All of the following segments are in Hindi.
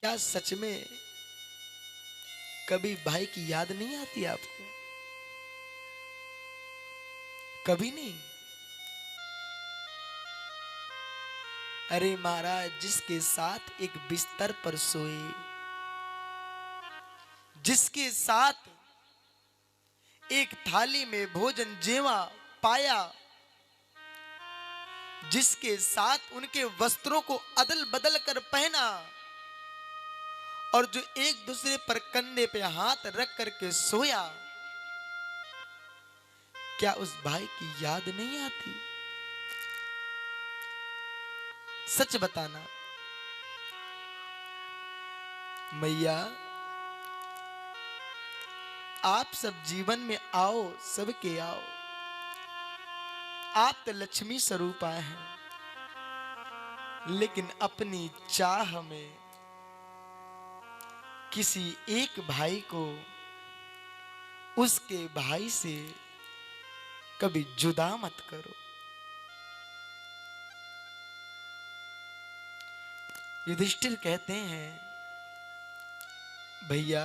क्या सच में कभी भाई की याद नहीं आती आपको? कभी नहीं? अरे महाराज, जिसके साथ एक बिस्तर पर सोए, जिसके साथ एक थाली में भोजन जेवा पाया, जिसके साथ उनके वस्त्रों को अदल बदल कर पहना, और जो एक दूसरे पर कंधे पे हाथ रख करके सोया, क्या उस भाई की याद नहीं आती? सच बताना मैया। आप सब जीवन में आओ, सबके आओ। आप तो लक्ष्मी स्वरूप आए हैं, लेकिन अपनी चाह में किसी एक भाई को उसके भाई से कभी जुदा मत करो। युधिष्ठिर कहते हैं, भैया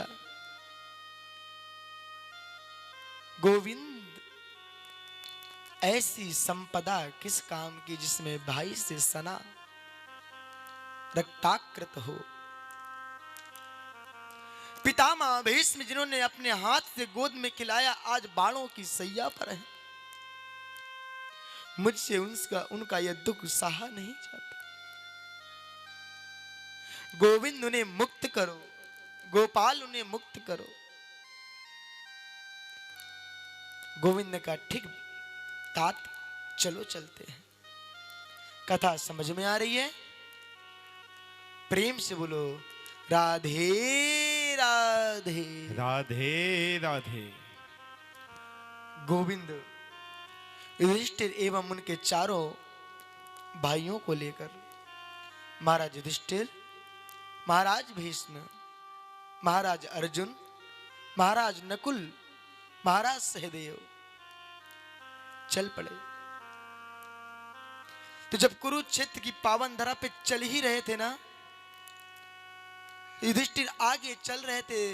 गोविंद, ऐसी संपदा किस काम की जिसमें भाई से सना रक्ताकृत हो। पितामह भीष्म जिन्होंने अपने हाथ से गोद में खिलाया, आज बाणों की सैया पर है। मुझसे उनका यह दुख सहा नहीं जाता। गोविंद उन्हें मुक्त करो, गोपाल उन्हें मुक्त करो। गोविंद ने कहा, ठीक तात, चलो चलते हैं। कथा समझ में आ रही है? प्रेम से बोलो राधे राधे। राधे राधे। गोविंद युधिष्ठिर एवं उनके चारों भाइयों को लेकर महाराज युधिष्ठिर, महाराज भीष्म, महाराज अर्जुन, महाराज नकुल, महाराज सहदेव चल पड़े। तो जब कुरुक्षेत्र की पावन धरा पे चल ही रहे थे ना, युधिष्ठिर आगे चल रहे थे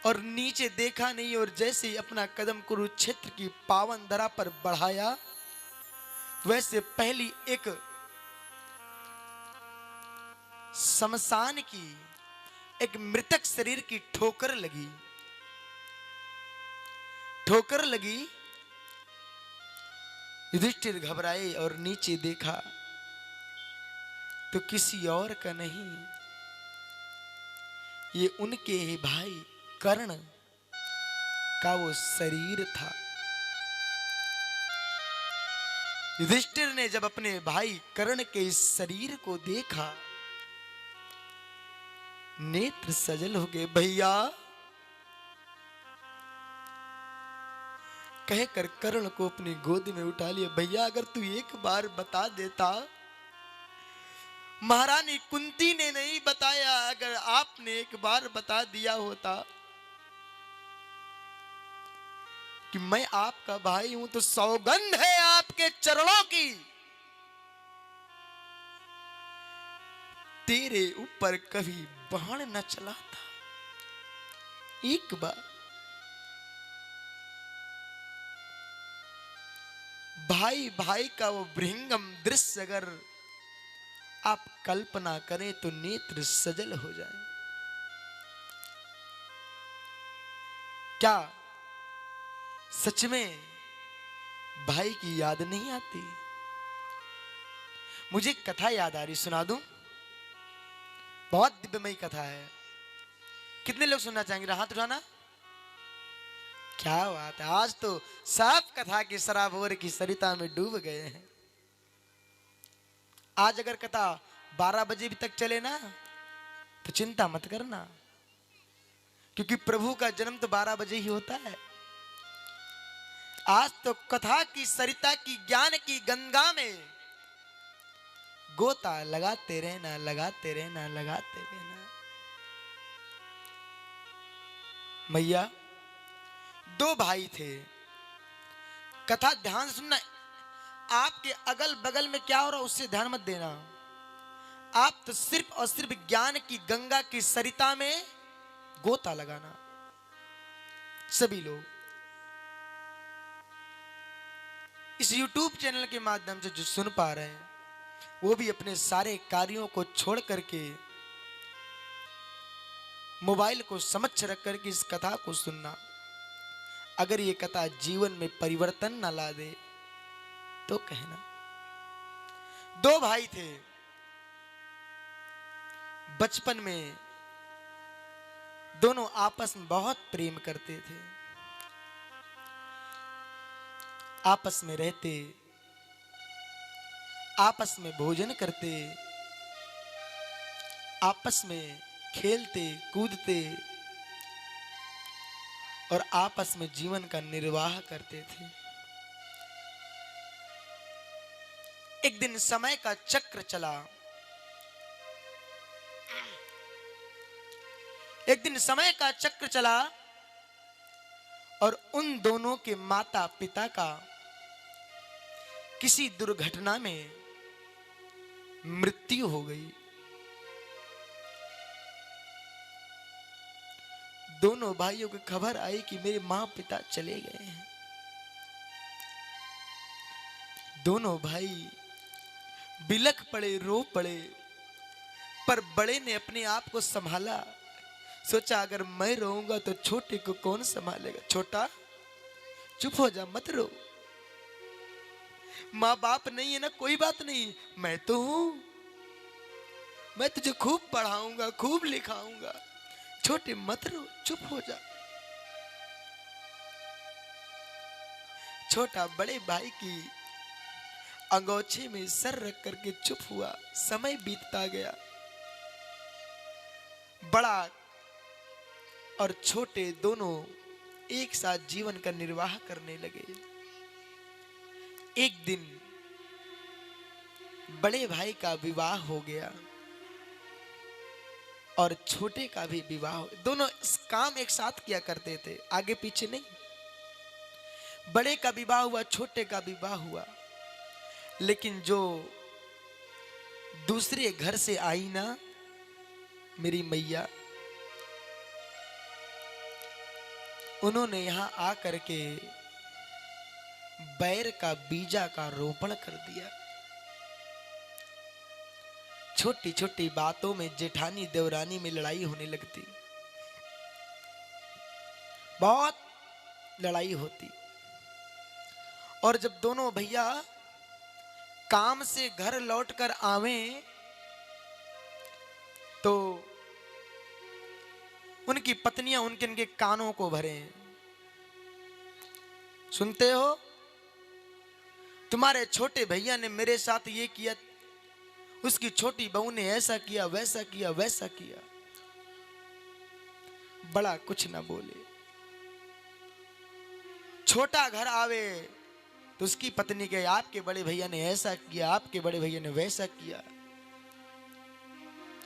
और नीचे देखा नहीं, और जैसे ही अपना कदम कुरुक्षेत्र की पावन धरा पर बढ़ाया, वैसे पहली एक शमशान की, एक मृतक शरीर की ठोकर लगी। ठोकर लगी, युधिष्ठिर घबराए और नीचे देखा तो किसी और का नहीं, ये उनके ही भाई कर्ण का वो शरीर था। युधिष्ठिर ने जब अपने भाई कर्ण के इस शरीर को देखा, नेत्र सजल हो गए। भैया कहकर कर्ण को अपनी गोद में उठा लिया। भैया अगर तू एक बार बता देता। महारानी कुंती ने नहीं बताया, अगर आपने एक बार बता दिया होता कि मैं आपका भाई हूं, तो सौगंध है आपके चरणों की, तेरे ऊपर कभी बाण न चला था। एक बार भाई भाई का वो भृंगम दृश्य अगर आप कल्पना करें तो नेत्र सजल हो जाए। क्या सच में भाई की याद नहीं आती? मुझे कथा याद आ रही, सुना दूं? बहुत दिव्यमयी कथा है। कितने लोग सुनना चाहेंगे? हाथ उठाना। क्या बात है, आज तो सब कथा की सराबोर की सरिता में डूब गए हैं। आज अगर कथा 12 बजे भी तक चले ना, तो चिंता मत करना, क्योंकि प्रभु का जन्म तो 12 बजे ही होता है। आज तो कथा की सरिता की, ज्ञान की गंगा में गोता लगाते रहना, लगाते रहना, लगाते रहना। मैया, 2 भाई थे। कथा ध्यान से सुनना। आपके अगल बगल में क्या हो रहा है उससे ध्यान मत देना। आप तो सिर्फ और सिर्फ ज्ञान की गंगा की सरिता में गोता लगाना। सभी लोग इस YouTube चैनल के माध्यम से जो सुन पा रहे हैं, वो भी अपने सारे कार्यों को छोड़ करके मोबाइल को समक्ष रख करके इस कथा को सुनना। अगर ये कथा जीवन में परिवर्तन ना ला दे तो कहना। दो भाई थे, बचपन में दोनों आपस में बहुत प्रेम करते थे, आपस में रहते, आपस में भोजन करते, आपस में खेलते कूदते और आपस में जीवन का निर्वाह करते थे। एक दिन समय का चक्र चला। एक दिन समय का चक्र चला और उन दोनों के माता पिता का किसी दुर्घटना में मृत्यु हो गई। दोनों भाइयों को खबर आई कि मेरे मां पिता चले गए हैं। दोनों भाई बिलख पड़े, रो पड़े, पर बड़े ने अपने आप को संभाला। सोचा अगर मैं रोऊंगा तो छोटे को कौन संभालेगा। छोटा चुप हो जा, मत रो। माँ बाप नहीं है ना, कोई बात नहीं, मैं तो हूं, मैं तुझे खूब पढ़ाऊंगा, खूब लिखाऊंगा। छोटे मत रो, चुप हो जा। छोटा बड़े भाई की अंगोछे में सर रख करके चुप हुआ। समय बीतता गया। बड़ा और छोटे दोनों एक साथ जीवन का निर्वाह करने लगे। एक दिन बड़े भाई का विवाह हो गया और छोटे का भी विवाह हो। दोनों इस काम एक साथ किया करते थे, आगे पीछे नहीं। बड़े का विवाह हुआ, छोटे का विवाह हुआ, लेकिन जो दूसरे घर से आई ना मेरी मैया, उन्होंने यहां आकर के बैर का बीजा का रोपण कर दिया। छोटी छोटी बातों में जेठानी देवरानी में लड़ाई होने लगती, बहुत लड़ाई होती। और जब दोनों भैया काम से घर लौटकर आवें तो उनकी पत्नियां उनके कानों को भरें। सुनते हो, तुम्हारे छोटे भैया ने मेरे साथ ये किया, उसकी छोटी बहू ने ऐसा किया, वैसा किया, वैसा किया। बड़ा कुछ ना बोले। छोटा घर आवे तो उसकी पत्नी के आपके बड़े भैया ने ऐसा किया, आपके बड़े भैया ने वैसा किया,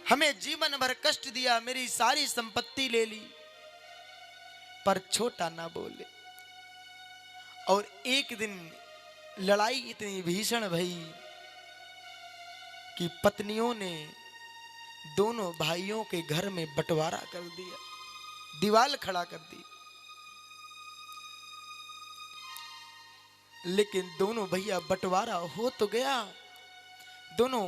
हमें जीवन भर कष्ट दिया, मेरी सारी संपत्ति ले ली। पर छोटा ना बोले। और एक दिन लड़ाई इतनी भीषण भई कि पत्नियों ने दोनों भाइयों के घर में बंटवारा कर दिया, दीवार खड़ा कर दी। लेकिन दोनों भैया, बंटवारा हो तो गया, दोनों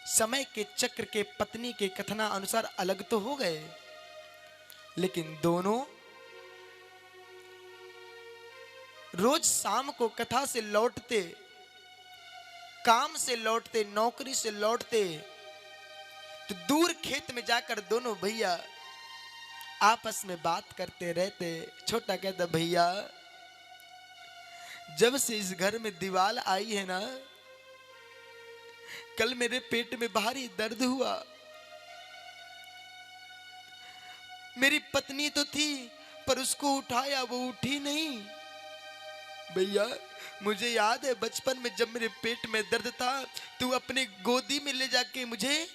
समय के चक्र के पत्नी के कथना अनुसार अलग तो हो गए, लेकिन दोनों रोज शाम को कथा से लौटते, काम से लौटते, नौकरी से लौटते तो दूर खेत में जाकर दोनों भैया आपस में बात करते रहते। छोटा कहता, भैया जब से इस घर में दीवार आई है ना, कल मेरे पेट में भारी दर्द हुआ। मेरी पत्नी तो थी पर उसको उठाया, वो उठी नहीं। भैया मुझे याद है बचपन में जब मेरे पेट में दर्द था, तू अपने गोदी में ले जाके मुझे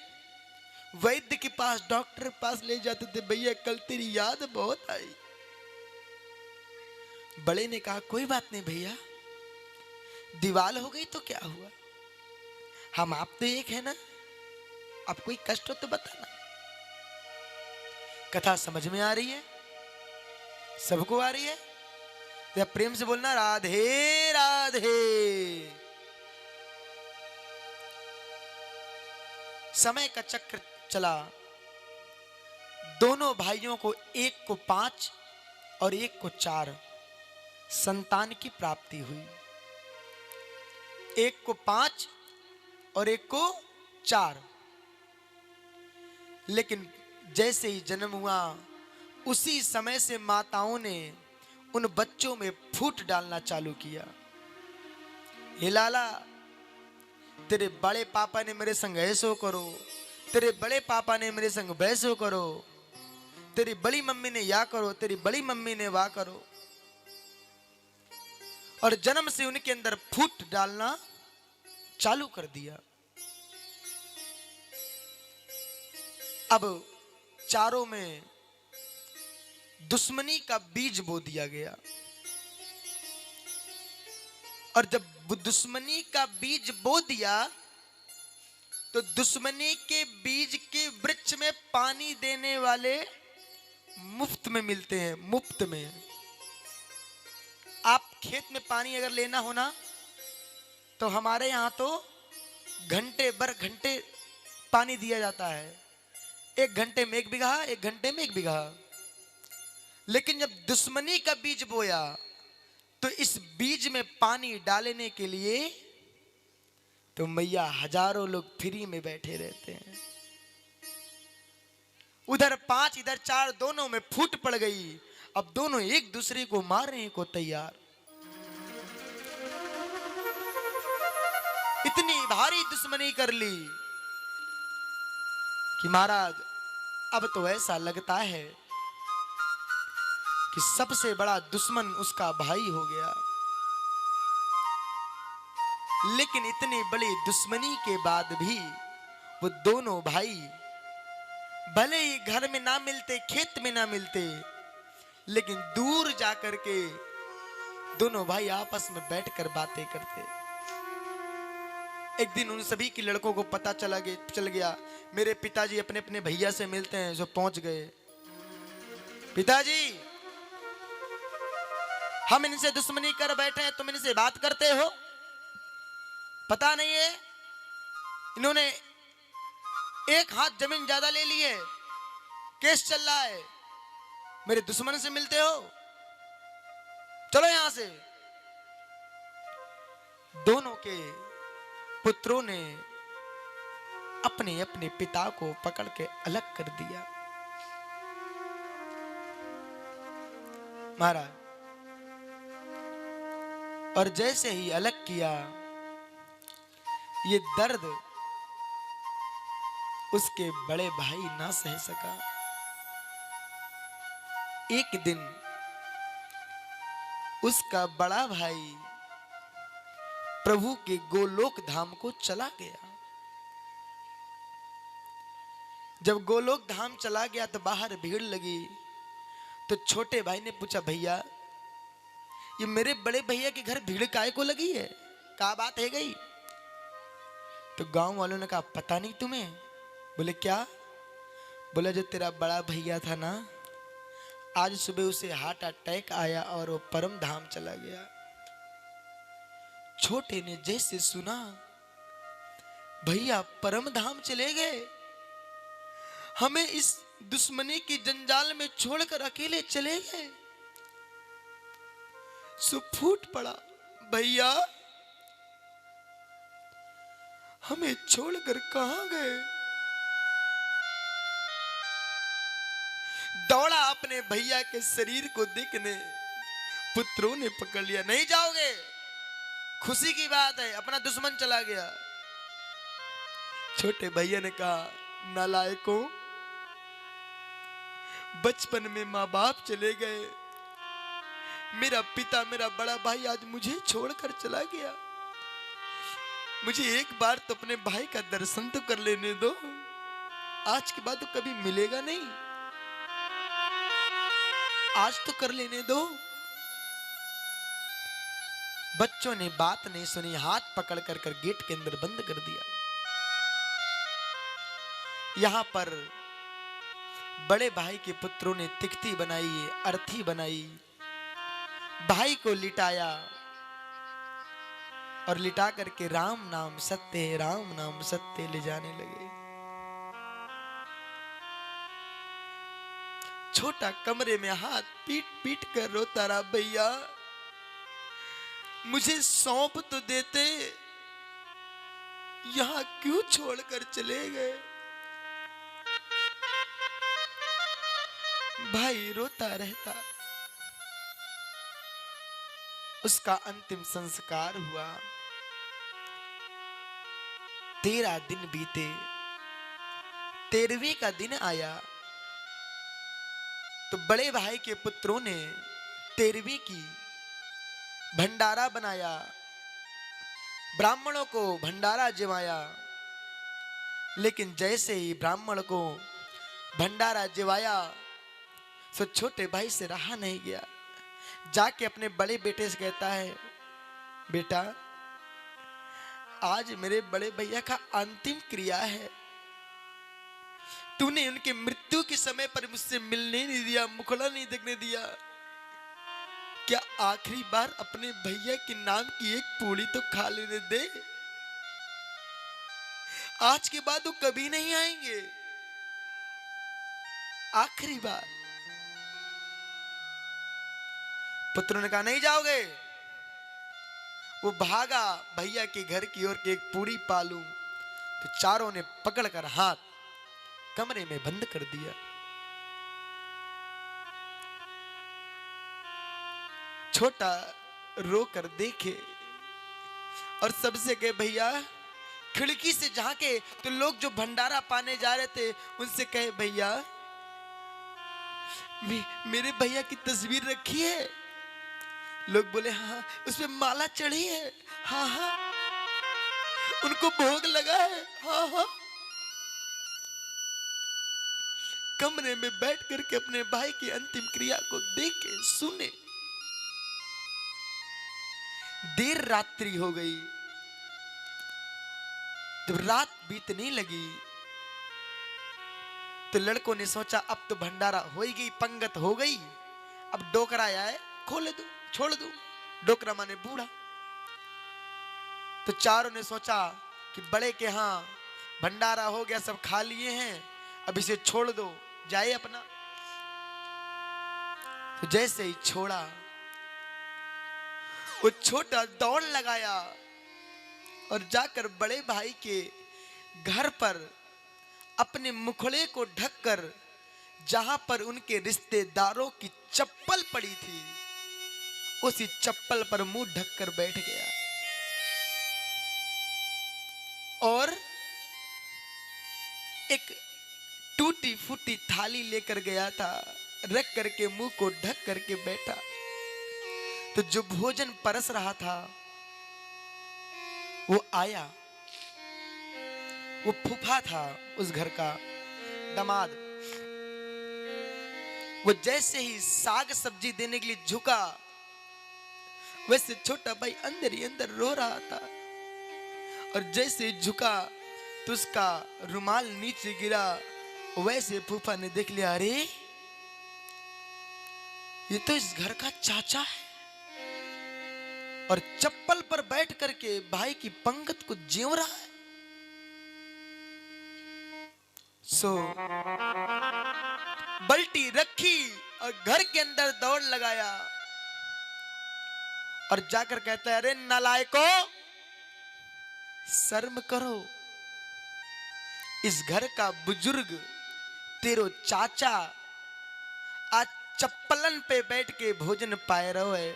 वैद्य के पास, डॉक्टर के पास ले जाते थे। भैया कल तेरी याद बहुत आई। बड़े ने कहा, कोई बात नहीं भैया, दीवार हो गई तो क्या हुआ, हम आप तो एक है ना। अब कोई कष्ट हो तो बताना। कथा समझ में आ रही है? सबको आ रही है? या प्रेम से बोलना राधे राधे। समय का चक्र चला, दोनों भाइयों को, एक को 5 और एक को 4 संतान की प्राप्ति हुई। एक को 5 और एक को 4। लेकिन जैसे ही जन्म हुआ उसी समय से माताओं ने उन बच्चों में फूट डालना चालू किया। हे लाला, तेरे बड़े पापा ने मेरे संग ऐसो करो, तेरे बड़े पापा ने मेरे संग वैसो करो, तेरी बड़ी मम्मी ने या करो, तेरी बड़ी मम्मी ने वाह करो। और जन्म से उनके अंदर फूट डालना चालू कर दिया। अब चारों में दुश्मनी का बीज बो दिया गया। और जब दुश्मनी का बीज बो दिया तो दुश्मनी के बीज के वृक्ष में पानी देने वाले मुफ्त में मिलते हैं। मुफ्त में आप खेत में पानी अगर लेना हो ना, तो हमारे यहां तो घंटे पानी दिया जाता है। 1 घंटे में 1 बीघा, 1 घंटे में 1 बीघा। लेकिन जब दुश्मनी का बीज बोया तो इस बीज में पानी डालने के लिए तो मैया हजारों लोग फ्री में बैठे रहते हैं। उधर 5 इधर 4, दोनों में फूट पड़ गई। अब दोनों एक दूसरे को मारने को तैयार। इतनी भारी दुश्मनी कर ली कि महाराज अब तो ऐसा लगता है कि सबसे बड़ा दुश्मन उसका भाई हो गया। लेकिन इतनी बड़ी दुश्मनी के बाद भी वो दोनों भाई भले ही घर में ना मिलते, खेत में ना मिलते, लेकिन दूर जाकर के दोनों भाई आपस में बैठकर बातें करते। एक दिन उन सभी के लड़कों को पता चल गया मेरे पिताजी अपने अपने भैया से मिलते हैं। जो पहुंच गए, पिताजी हम इनसे दुश्मनी कर बैठे हैं, तुम इनसे बात करते हो? पता नहीं है इन्होंने एक हाथ जमीन ज्यादा ले ली है, केस चल रहा है, मेरे दुश्मन से मिलते हो, चलो यहां से। दोनों के पुत्रों ने अपने अपने पिता को पकड़ के अलग कर दिया। महाराज, और जैसे ही अलग किया, ये दर्द उसके बड़े भाई ना सह सका। एक दिन उसका बड़ा भाई प्रभु के गोलोक धाम को चला गया। जब गोलोक धाम चला गया तो बाहर भीड़ लगी। तो छोटे भाई ने पूछा, भैया ये मेरे बड़े भैया के घर भीड़ काहे को लगी है, क्या बात है गई? तो गांव वालों ने कहा, पता नहीं तुम्हें? बोले क्या? बोला जो तेरा बड़ा भैया था ना, आज सुबह उसे हार्ट अटैक आया और वो परम धाम चला गया। छोटे ने जैसे सुना, भैया परम धाम चले गए, हमें इस दुश्मनी की जंजाल में छोड़कर अकेले चले गए। सो फूट पड़ा, भैया हमें छोड़कर कहां गए? दौड़ा अपने भैया के शरीर को देखने। पुत्रों ने पकड़ लिया, नहीं जाओगे, खुशी की बात है, अपना दुश्मन चला गया। छोटे भैया ने कहा, नालायकों, बचपन में माँ बाप चले गए, मेरा पिता मेरा बड़ा भाई आज मुझे छोड़कर चला गया, मुझे एक बार तो अपने भाई का दर्शन तो कर लेने दो, आज के बाद तो कभी मिलेगा नहीं, आज तो कर लेने दो। बच्चों ने बात नहीं सुनी, हाथ पकड़ कर गेट के अंदर बंद कर दिया। यहां पर बड़े भाई के पुत्रों ने तिकती बनाई, अर्थी बनाई, भाई को लिटाया और लिटा करके राम नाम सत्य है, राम नाम सत्य ले जाने लगे। छोटा कमरे में हाथ पीट पीट कर रोता रहा, भैया मुझे सौंप तो देते, यहां क्यों छोड़कर चले गए। भाई रोता रहता। उसका अंतिम संस्कार हुआ। 13 दिन बीते, 13वें का दिन आया तो बड़े भाई के पुत्रों ने 13वीं की भंडारा बनाया, ब्राह्मणों को भंडारा जिवाया। लेकिन जैसे ही ब्राह्मण को भंडारा जिवाया सो छोटे भाई से रहा नहीं गया। जाके अपने बड़े बेटे से कहता है, बेटा आज मेरे बड़े भैया का अंतिम क्रिया है, तूने उनके मृत्यु के समय पर मुझसे मिलने नहीं दिया, मुखड़ा नहीं देखने दिया, क्या आखिरी बार अपने भैया के नाम की एक पूड़ी तो खा लेने दे। आज के बाद वो कभी नहीं आएंगे, आखिरी बार। पुत्रों ने कहा नहीं जाओगे। वो भागा भैया के घर की ओर के एक पूरी पालूं, तो चारों ने पकड़कर हाथ कमरे में बंद कर दिया। छोटा रो कर देखे और सबसे कहे, भैया खिड़की से झांके तो लोग जो भंडारा पाने जा रहे थे उनसे कहे, भैया मेरे भैया की तस्वीर रखी है। लोग बोले हाँ, उसमें माला चढ़ी है, हाँ हाँ, उनको भोग लगा है, हाँ हाँ। कमरे में बैठ करके अपने भाई की अंतिम क्रिया को देखे सुने। देर रात्रि हो गई। जब रात बीतने लगी तो लड़कों ने सोचा अब तो भंडारा हो ही गई, पंगत हो गई, अब डोकरा आया है, खोले दो, छोड़ दो। डोकरा माने बूढ़ा। तो चारों ने सोचा कि बड़े के हां भंडारा हो गया, सब खा लिए हैं, अब इसे छोड़ दो, जाए अपना। तो जैसे ही छोड़ा वो छोटा दौड़ लगाया और जाकर बड़े भाई के घर पर अपने मुखड़े को ढककर, जहां पर उनके रिश्तेदारों की चप्पल पड़ी थी, उसी चप्पल पर मुंह ढककर बैठ गया और एक टूटी फूटी थाली लेकर गया था, रख करके मुंह को ढक करके बैठा। तो जो भोजन परस रहा था वो आया, वो फूफा था उस घर का, दामाद। वो जैसे ही साग सब्जी देने के लिए झुका, वैसे छोटा भाई अंदर ही अंदर रो रहा था। और जैसे ही झुका तो उसका रुमाल नीचे गिरा, वैसे फूफा ने देख लिया, अरे ये तो इस घर का चाचा है, और चप्पल पर बैठ करके भाई की पंगत को जीव रहा है। सो बल्टी रखी और घर के अंदर दौड़ लगाया और जाकर कहता है, अरे नालायको, शर्म करो, इस घर का बुजुर्ग तेरो चाचा आज चप्पलन पे बैठ के भोजन पाए रहो है,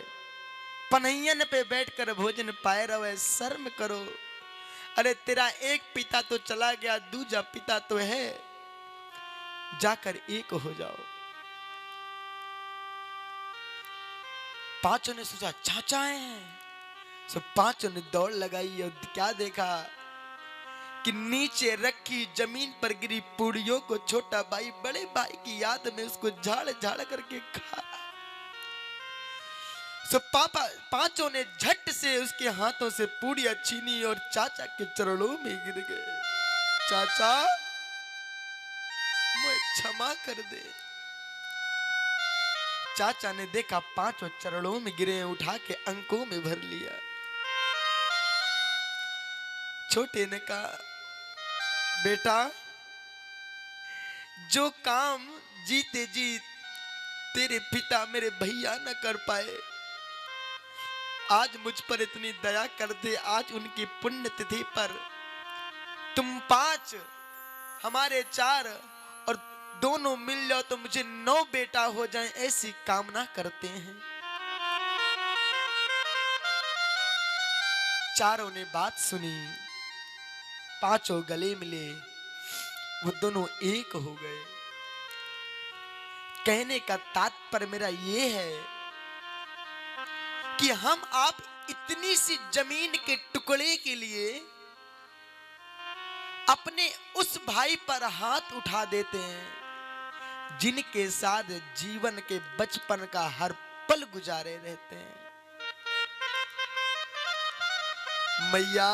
पनैयन पे बैठकर भोजन पाए रहो है, शर्म करो। अरे तेरा एक पिता तो चला गया, दूजा पिता तो है, जाकर एक हो जाओ। पांचों ने सोचा चाचा हैं, सो पांचों ने दौड़ लगाई और क्या देखा कि नीचे रखी जमीन पर गिरी पूड़ियों को छोटा भाई बड़े भाई की याद में उसको झाड़ झाड़ करके खा। सो पांचों ने झट से उसके हाथों से पूड़ियां छीनी और चाचा के चरणों में गिर गए। चाचा क्षमा कर दे। चाचा ने देखा 5 चरणों में गिरे, उठा के अंकों में भर लिया। छोटे ने कहा, बेटा जो काम जीते जी तेरे पिता मेरे भैया न कर पाए, आज मुझ पर इतनी दया कर दे। आज उनकी पुण्यतिथि पर तुम 5 हमारे 4 और दोनों मिल जाओ तो मुझे 9 बेटा हो जाएं, ऐसी कामना करते हैं। चारों ने बात सुनी, 5 गले मिले, वो दोनों एक हो गए। कहने का तात्पर्य मेरा ये है कि हम आप इतनी सी जमीन के टुकड़े के लिए अपने उस भाई पर हाथ उठा देते हैं जिनके साथ जीवन के बचपन का हर पल गुजारे रहते हैं। मैया,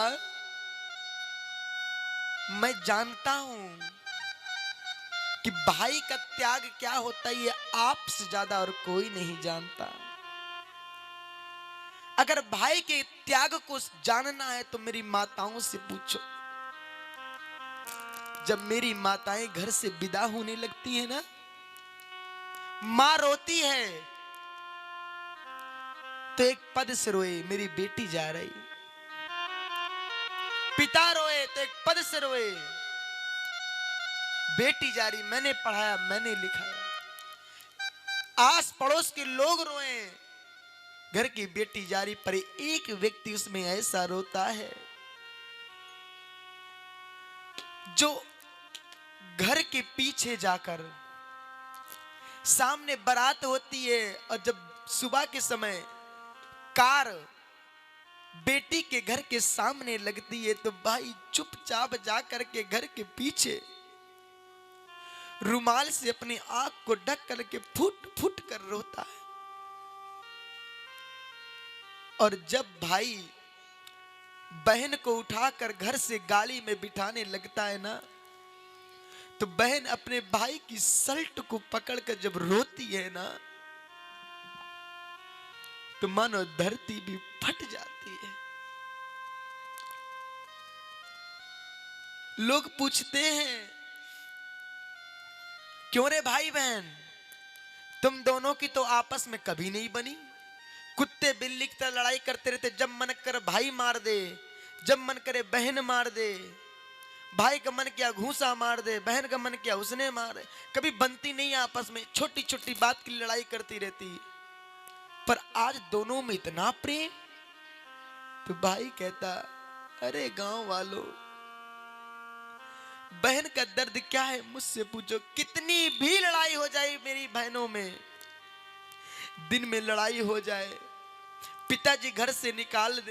मैं जानता हूं कि भाई का त्याग क्या होता है, ये आपसे ज्यादा और कोई नहीं जानता। अगर भाई के त्याग को जानना है तो मेरी माताओं से पूछो। जब मेरी माताएं घर से विदा होने लगती है ना, मां रोती है तो एक पद से रोए, मेरी बेटी जा रही। पिता रोए तो एक पद से रोए, बेटी जा रही। मैंने पढ़ाया, मैंने लिखाया। आस पड़ोस के लोग रोए, घर की बेटी जा रही, पर एक व्यक्ति उसमें ऐसा रोता है जो घर के पीछे जाकर, सामने बारात होती है और जब सुबह के समय कार बेटी के घर के सामने लगती है तो भाई चुपचाप जाकर के घर के पीछे रुमाल से अपनी आंख को ढक करके फुट फुट कर रोता है। और जब भाई बहन को उठाकर घर से गाड़ी में बिठाने लगता है ना, तो बहन अपने भाई की शर्ट को पकड़कर जब रोती है ना, तो मानो धरती भी फट जाती है। लोग पूछते हैं, क्यों रे भाई बहन, तुम दोनों की तो आपस में कभी नहीं बनी। कुत्ते बिल्ली की तरह लड़ाई करते रहते, जब मन कर भाई मार दे, जब मन करे बहन मार दे। भाई का मन किया घूसा मार दे, बहन का मन किया उसने मारे। कभी बनती नहीं आपस में, छोटी छोटी बात की लड़ाई करती रहती। पर आज दोनों में इतना प्रेम। तो भाई कहता, अरे गांव वालों, बहन का दर्द क्या है मुझसे पूछो। कितनी भी लड़ाई हो जाए मेरी बहनों में, दिन में लड़ाई हो जाए, पिताजी घर से निकाल दे,